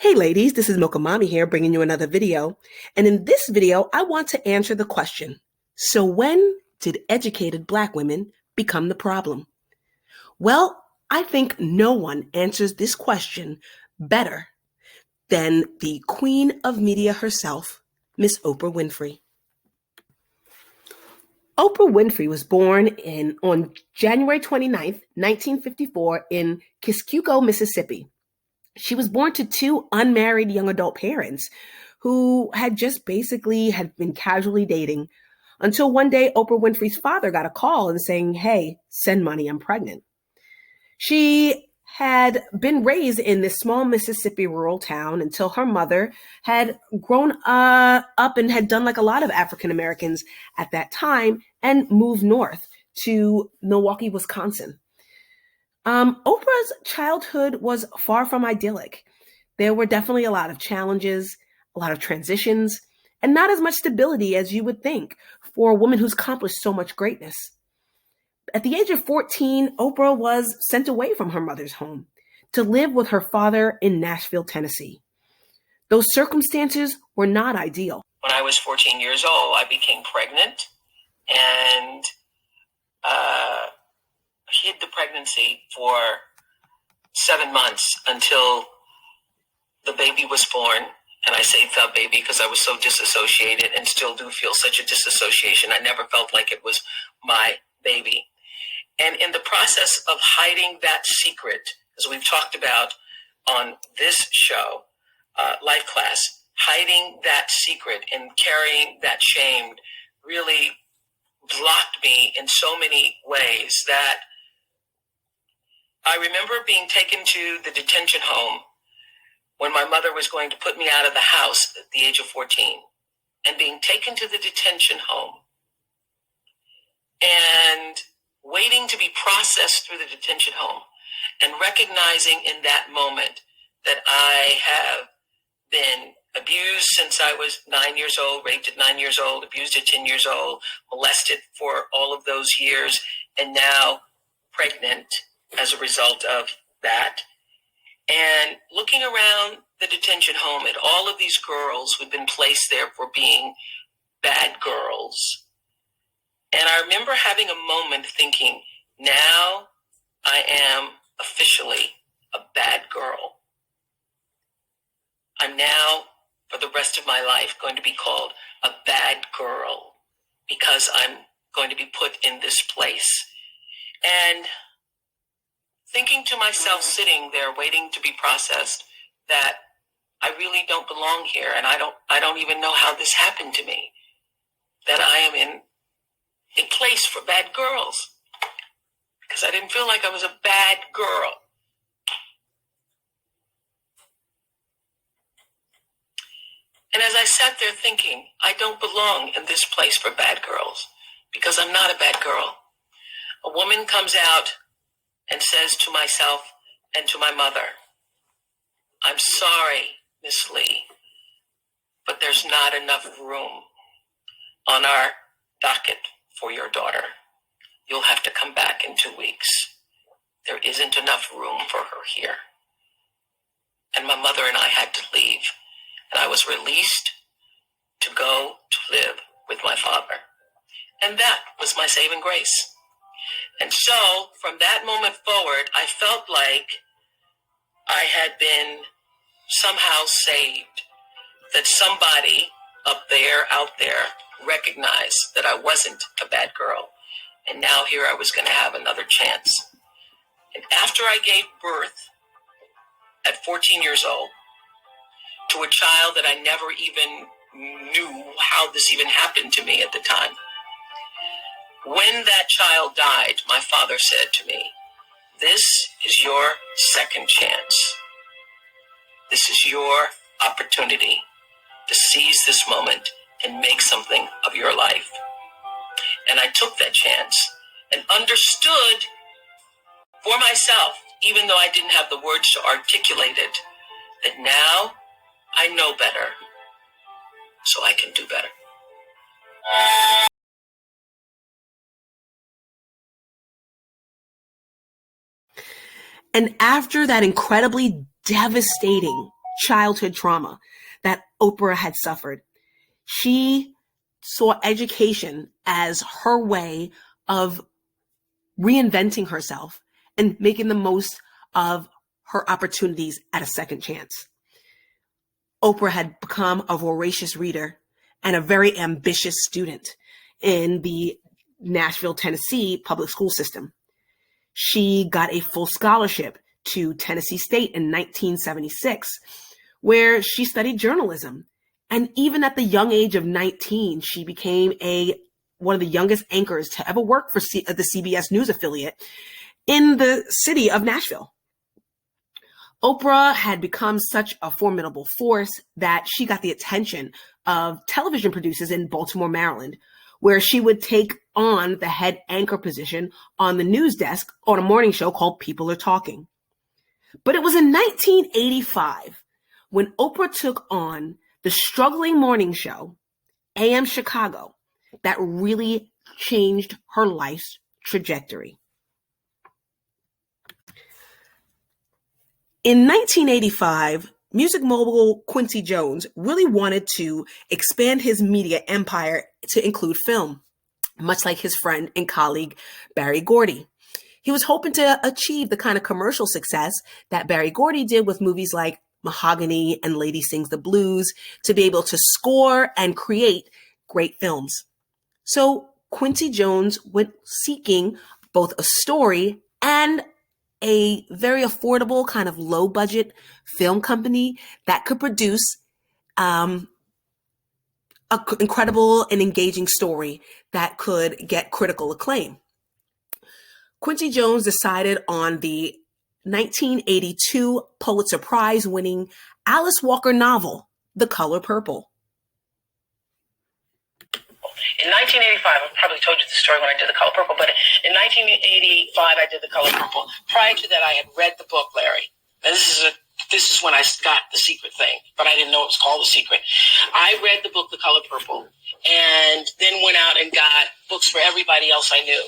Hey ladies, this is Mocha Mommy here bringing you another video. And in this video, I want to answer the question, so when did educated Black women become the problem? Well, I think no one answers this question better than the queen of media herself, Miss Oprah Winfrey. Oprah Winfrey was born on January 29th, 1954 in Kisqueco, Mississippi. She was born to two unmarried young adult parents who had been casually dating until one day Oprah Winfrey's father got a call and saying, "Hey, send money, I'm pregnant." She had been raised in this small Mississippi rural town until her mother had grown up and had done like a lot of African Americans at that time and moved north to Milwaukee, Wisconsin. Oprah's childhood was far from idyllic. There were definitely a lot of challenges, a lot of transitions, and not as much stability as you would think for a woman who's accomplished so much greatness. At the age of 14, Oprah was sent away from her mother's home to live with her father in Nashville, Tennessee. Those circumstances were not ideal. When I was 14 years old, I became pregnant and hid the pregnancy for 7 months until the baby was born. And I say the baby because I was so disassociated and still do feel such a disassociation. I never felt like it was my baby. And in the process of hiding that secret, as we've talked about on this show, Life Class, hiding that secret and carrying that shame really blocked me in so many ways that I remember being taken to the detention home when my mother was going to put me out of the house at the age of 14, and being taken to the detention home and waiting to be processed through the detention home and recognizing in that moment that I have been abused since I was 9 years old, raped at 9 years old, abused at 10 years old, molested for all of those years, and now pregnant as a result of that. And looking around the detention home at all of these girls who'd been placed there for being bad girls. And I remember having a moment thinking, now I am officially a bad girl. I'm now, for the rest of my life, going to be called a bad girl because I'm going to be put in this place. And thinking to myself, sitting there waiting to be processed, that I really don't belong here, and I don't even know how this happened to me, that I am in a place for bad girls, because I didn't feel like I was a bad girl. And as I sat there thinking, I don't belong in this place for bad girls, because I'm not a bad girl. A woman comes out and says to myself and to my mother, "I'm sorry, Miss Lee, but there's not enough room on our docket for your daughter. You'll have to come back in 2 weeks. There isn't enough room for her here." And my mother and I had to leave, and I was released to go to live with my father. And that was my saving grace. And so from that moment forward, I felt like I had been somehow saved, that somebody up there, out there, recognized that I wasn't a bad girl. And now here I was going to have another chance. And after I gave birth at 14 years old to a child that I never even knew how this even happened to me at the time, when that child died, my father said to me, "This is your second chance. This is your opportunity to seize this moment and make something of your life." And I took that chance and understood for myself, even though I didn't have the words to articulate it, that now I know better, so I can do better. And after that incredibly devastating childhood trauma that Oprah had suffered. She saw education as her way of reinventing herself and making the most of her opportunities at a second chance. Oprah had become a voracious reader and a very ambitious student in the Nashville, Tennessee public school system. She got a full scholarship to Tennessee State in 1976, where she studied journalism. And even at the young age of 19, she became one of the youngest anchors to ever work for the CBS News affiliate in the city of Nashville. Oprah had become such a formidable force that she got the attention of television producers in Baltimore, Maryland, where she would take on the head anchor position on the news desk on a morning show called People Are Talking. But it was in 1985 when Oprah took on the struggling morning show, AM Chicago, that really changed her life's trajectory. In 1985, music mogul Quincy Jones really wanted to expand his media empire to include film, much like his friend and colleague Berry Gordy. He was hoping to achieve the kind of commercial success that Berry Gordy did with movies like Mahogany and Lady Sings the Blues, to be able to score and create great films. So Quincy Jones went seeking both a story and a very affordable kind of low budget film company that could produce an incredible and engaging story that could get critical acclaim. Quincy Jones decided on the 1982 Pulitzer Prize winning Alice Walker novel, The Color Purple. In 1985, I probably told you the story when I did The Color Purple, but in 1985, I did The Color Purple. Prior to that, I had read the book, Larry. Now, this is when I got The Secret thing, but I didn't know it was called The Secret. I read the book, The Color Purple, and then went out and got books for everybody else I knew.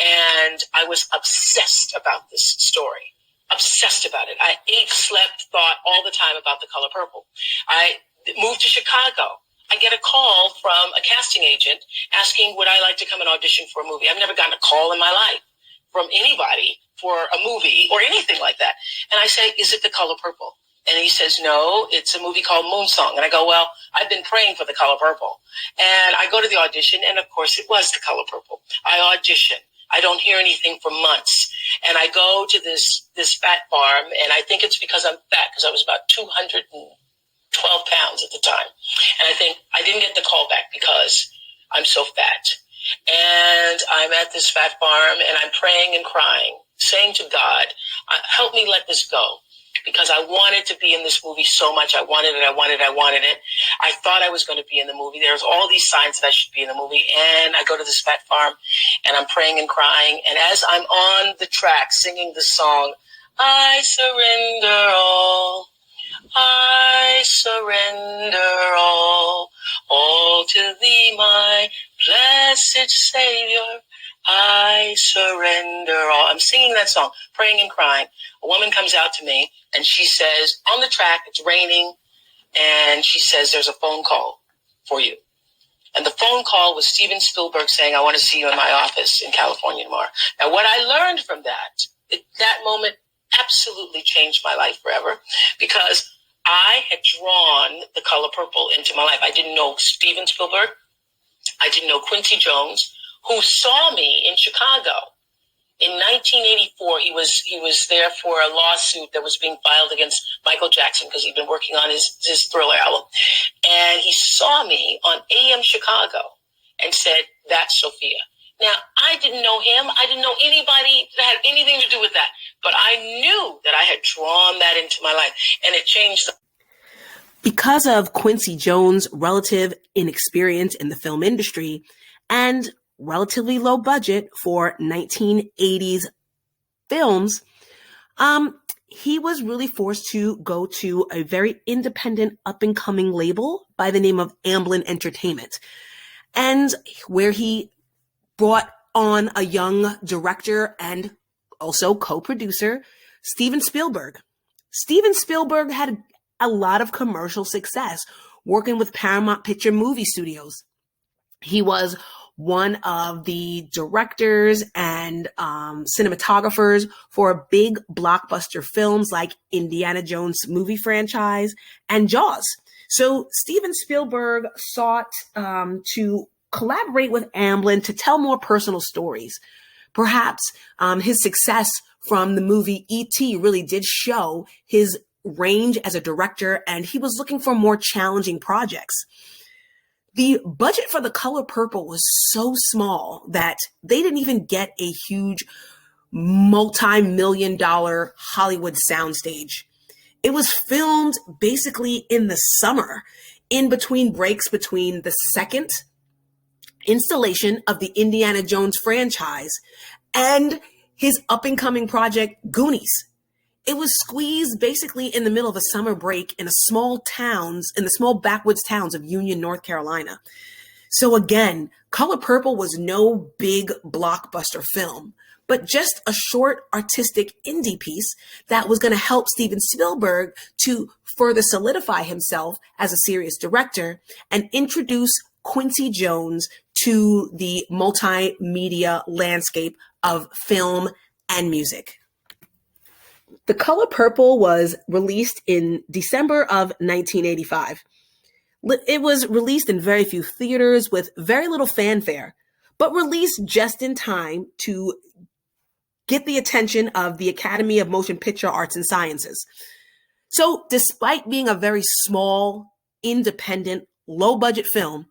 And I was obsessed about this story. Obsessed about it. I ate, slept, thought all the time about The Color Purple. I moved to Chicago. I get a call from a casting agent asking, would I like to come and audition for a movie? I've never gotten a call in my life from anybody for a movie or anything like that. And I say, is it The Color Purple? And he says, no, it's a movie called Moonsong. And I go, well, I've been praying for The Color Purple. And I go to the audition, and of course it was The Color Purple. I audition. I don't hear anything for months. And I go to this fat farm, and I think it's because I'm fat, because I was about 212 pounds at the time. And I think I didn't get the call back because I'm so fat. And I'm at this fat farm, and I'm praying and crying, saying to God, help me let this go. Because I wanted to be in this movie so much. I wanted it. I thought I was going to be in the movie. There's all these signs that I should be in the movie. And I go to this fat farm, and I'm praying and crying. And as I'm on the track singing the song, I surrender all. I surrender all to thee, my blessed Savior. I surrender all. I'm singing that song, praying and crying. A woman comes out to me, and she says, on the track, it's raining, and she says, there's a phone call for you. And the phone call was Steven Spielberg saying, I want to see you in my office in California tomorrow. Now, what I learned from that moment absolutely changed my life forever, because I had drawn The Color Purple into my life. I didn't know Steven Spielberg. I didn't know Quincy Jones, who saw me in Chicago. In 1984, he was there for a lawsuit that was being filed against Michael Jackson because he'd been working on his Thriller album. And he saw me on AM Chicago and said, that's Sophia. Now, I didn't know him. I didn't know anybody that had anything to do with that. But I knew that I had drawn that into my life, and it changed. Because of Quincy Jones' relative inexperience in the film industry and relatively low budget for 1980s films, he was really forced to go to a very independent up-and-coming label by the name of Amblin Entertainment, and where he brought on a young director and also co-producer, Steven Spielberg. Steven Spielberg had a lot of commercial success working with Paramount Picture movie studios. He was one of the directors and cinematographers for big blockbuster films like Indiana Jones movie franchise and Jaws. So Steven Spielberg sought to collaborate with Amblin to tell more personal stories. Perhaps his success from the movie E.T. really did show his range as a director, and he was looking for more challenging projects. The budget for The Color Purple was so small that they didn't even get a huge multi-million-dollar Hollywood soundstage. It was filmed basically in the summer, in between breaks between the second installation of the Indiana Jones franchise and his up-and-coming project, Goonies. It was squeezed basically in the middle of a summer break in the small backwoods towns of Union, North Carolina. So again, Color Purple was no big blockbuster film, but just a short artistic indie piece that was going to help Steven Spielberg to further solidify himself as a serious director and introduce Quincy Jones to the multimedia landscape of film and music. The Color Purple was released in December of 1985. It was released in very few theaters with very little fanfare, but released just in time to get the attention of the Academy of Motion Picture Arts and Sciences. So despite being a very small, independent, low-budget film,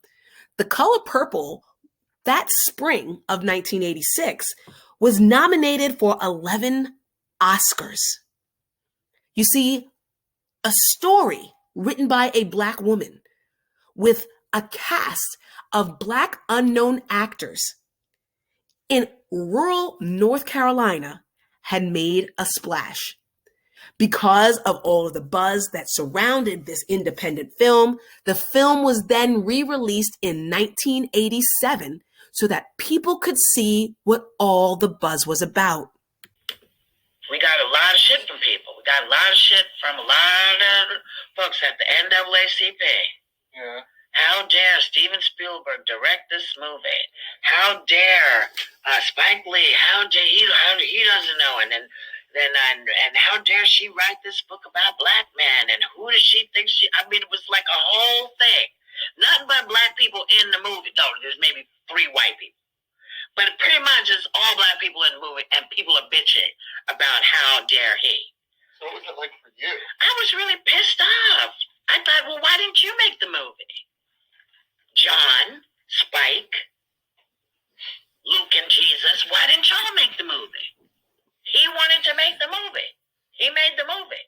The Color Purple, that spring of 1986, was nominated for 11 Oscars. You see, a story written by a Black woman with a cast of Black unknown actors in rural North Carolina had made a splash. Because of all of the buzz that surrounded this independent film, the film was then re-released in 1987 so that people could see what all the buzz was about. We got a lot of shit from people. We got a lot of shit from a lot of folks at the NAACP. Yeah. How dare Steven Spielberg direct this movie? How dare Spike Lee? How he doesn't know? And how dare she write this book about black men? And who does she think she? I mean, it was like a whole thing. Nothing but black people in the movie. No, there's maybe 3 white people. But pretty much it's all black people in the movie, and people are bitching about how dare he. So what was it like for you? I was really pissed off. I thought, well, why didn't you make the movie? John, Spike, Luke, and Jesus, why didn't y'all make the movie? He wanted to make the movie. He made the movie.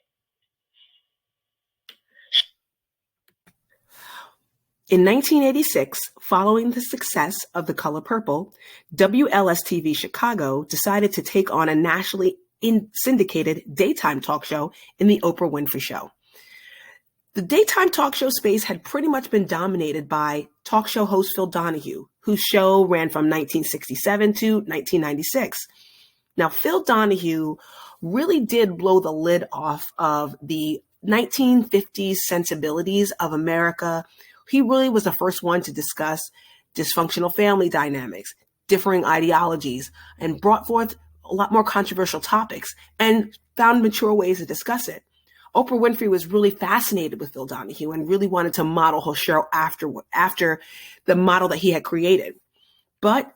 In 1986, following the success of The Color Purple, WLS-TV Chicago decided to take on a nationally syndicated daytime talk show in the Oprah Winfrey Show. The daytime talk show space had pretty much been dominated by talk show host Phil Donahue, whose show ran from 1967 to 1996. Now, Phil Donahue really did blow the lid off of the 1950s sensibilities of America. He really was the first one to discuss dysfunctional family dynamics, differing ideologies, and brought forth a lot more controversial topics and found mature ways to discuss it. Oprah Winfrey was really fascinated with Phil Donahue and really wanted to model her show after the model that he had created. But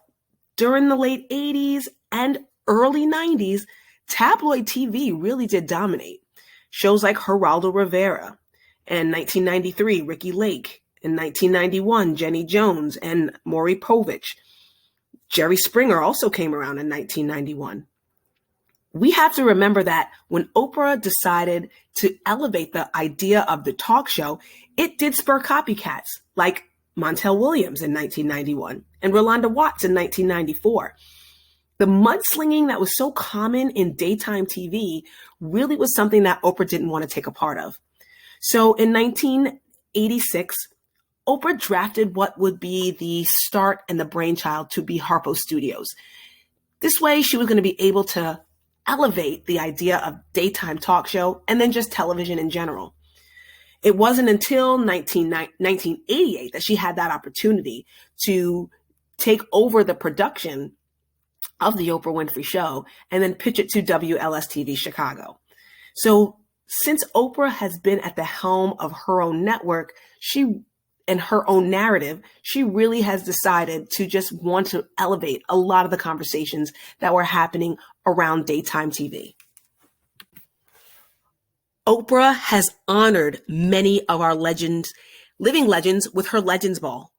during the late 80s and early 90s, tabloid TV really did dominate. Shows like Geraldo Rivera, and 1993, Ricky Lake, in 1991, Jenny Jones and Maury Povich. Jerry Springer also came around in 1991. We have to remember that when Oprah decided to elevate the idea of the talk show, it did spur copycats like Montel Williams in 1991 and Rolanda Watts in 1994. The mudslinging that was so common in daytime TV really was something that Oprah didn't want to take a part of. So in 1986, Oprah drafted what would be the start and the brainchild to be Harpo Studios. This way, she was going to be able to elevate the idea of daytime talk show and then just television in general. It wasn't until 1988 that she had that opportunity to take over the production of the Oprah Winfrey Show and then pitch it to WLS-TV Chicago. So since Oprah has been at the helm of her own network, and her own narrative, she really has decided to just want to elevate a lot of the conversations that were happening around daytime TV. Oprah has honored many of our living legends with her Legends Ball.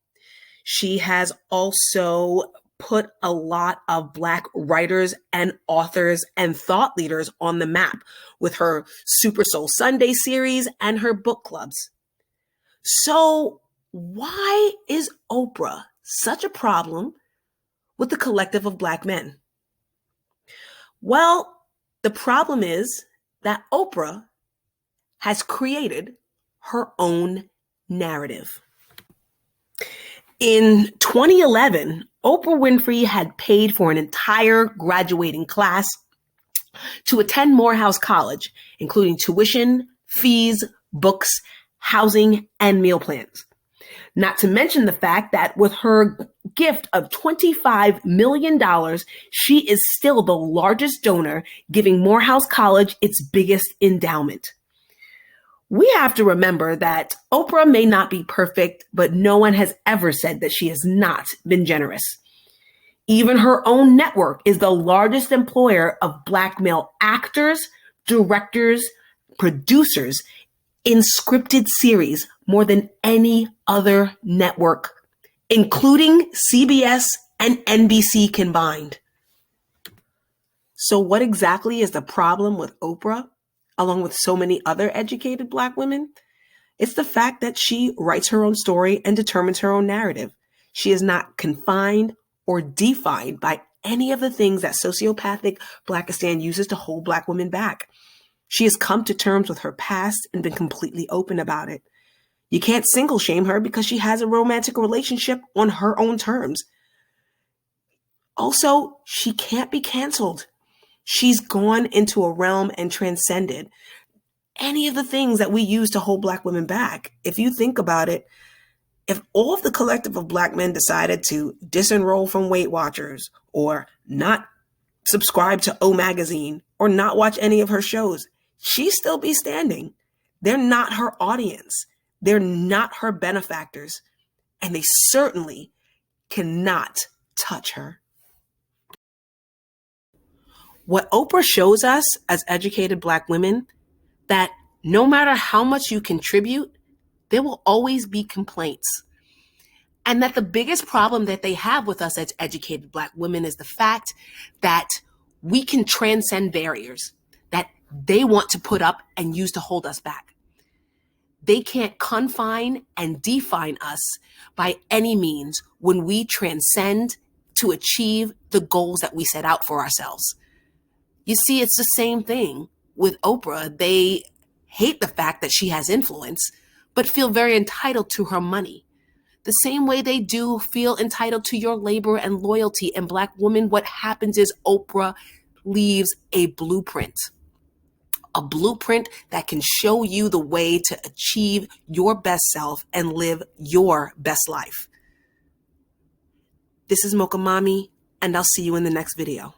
She has also put a lot of Black writers and authors and thought leaders on the map with her Super Soul Sunday series and her book clubs. So why is Oprah such a problem with the collective of Black men? Well, the problem is that Oprah has created her own narrative. In 2011, Oprah Winfrey had paid for an entire graduating class to attend Morehouse College, including tuition, fees, books, housing, and meal plans. Not to mention the fact that with her gift of $25 million, she is still the largest donor, giving Morehouse College its biggest endowment. We have to remember that Oprah may not be perfect, but no one has ever said that she has not been generous. Even her own network is the largest employer of Black male actors, directors, producers in scripted series more than any other network, including CBS and NBC combined. So what exactly is the problem with Oprah, along with so many other educated Black women? It's the fact that she writes her own story and determines her own narrative. She is not confined or defined by any of the things that sociopathic Blackistan uses to hold Black women back. She has come to terms with her past and been completely open about it. You can't single shame her because she has a romantic relationship on her own terms. Also, she can't be canceled. She's gone into a realm and transcended any of the things that we use to hold Black women back. If you think about it, if all of the collective of Black men decided to disenroll from Weight Watchers or not subscribe to O Magazine or not watch any of her shows, she'd still be standing. They're not her audience. They're not her benefactors. And they certainly cannot touch her. What Oprah shows us as educated Black women, that no matter how much you contribute, there will always be complaints. And that the biggest problem that they have with us as educated Black women is the fact that we can transcend barriers that they want to put up and use to hold us back. They can't confine and define us by any means when we transcend to achieve the goals that we set out for ourselves. You see, it's the same thing with Oprah. They hate the fact that she has influence, but feel very entitled to her money. The same way they do feel entitled to your labor and loyalty. And Black women, what happens is Oprah leaves a blueprint that can show you the way to achieve your best self and live your best life. This is Mocha Mommy, and I'll see you in the next video.